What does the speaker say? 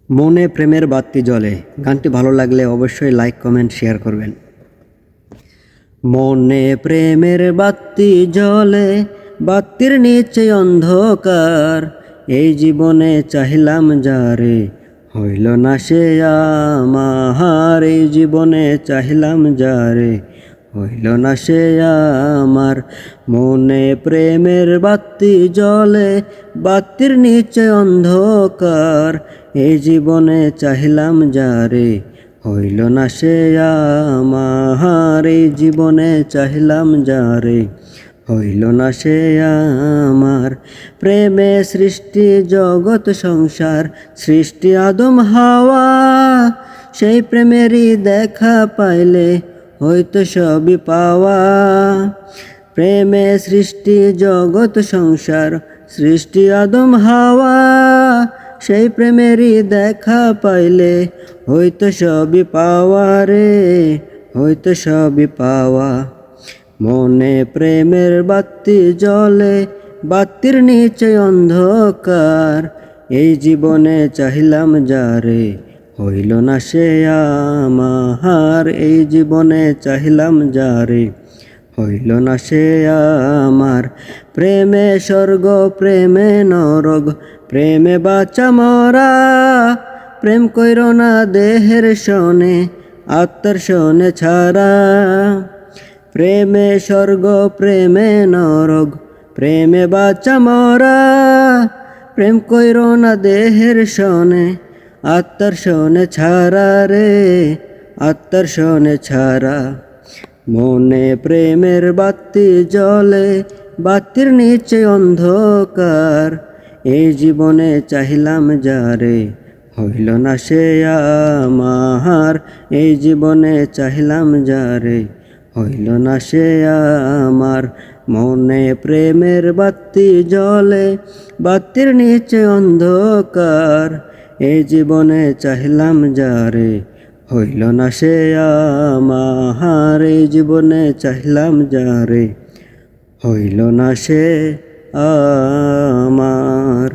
মনে প্রেমের বাতি জ্বলে। গানটি ভালো লাগলে অবশ্যই লাইক, কমেন্ট, শেয়ার করবেন। মনে প্রেমের বাতি জ্বলে, বাতির নিচে অন্ধকার। এই জীবনে চাহিলাম যারে, হইল না সে আমার। এই জীবনে চাহিলাম যারে, হইল না সে আমার। মনে প্রেমের বাতি জ্বলে, বাতির নিচে অন্ধকার। এই জীবনে চাহিলাম যারে, হইল না সে আমার। এই জীবনে চাহিলাম যারে, হইল না সে আমার। প্রেমে সৃষ্টি জগৎ সংসার, সৃষ্টি আদম হাওয়া। সেই প্রেমেরই দেখা পাইলে হয়তো সবই পাওয়া। প্রেমে সৃষ্টি জগৎ সংসার, সৃষ্টি আদম হাওয়া। সেই প্রেমেরই দেখা পাইলে হয়তো সবই পাওয়া রে, হয়তো সবই পাওয়া। মনে প্রেমের বাতি জ্বলে, বাতির নিচে অন্ধকার। এই জীবনে চাহিলাম যারে, হইল না সে আমার। এই জীবনে চাহিলাম যারে, হইল না সে আমার। প্রেমে স্বর্গ, প্রেমে নরক, প্রেমে বাঁচা মরা। প্রেম কইর না দেহের সনে, আত্মার সনে ছাড়া। প্রেমে স্বর্গ, প্রেমে নরক, প্রেমে বাঁচা মরা। প্রেম কইর না দেহের সনে, আত্মার সনে ছাড়া রে, আত্মার সনে ছাড়া। মনে প্রেমের বাতি জ্বলে, বাতির নিচে অন্ধকার। এই জীবনে চাহিলাম যারে, হইল না সে আমার। এই জীবনে চাহিলাম যারে, হইল না সে আমার। মনে প্রেমের বাতি জ্বলে, বাতির নিচে অন্ধকার। এই জীবনে চাহিলাম যারে, হইল না সে আমার। এই জীবনে চাহিলাম যারে, হইল না সে আমার।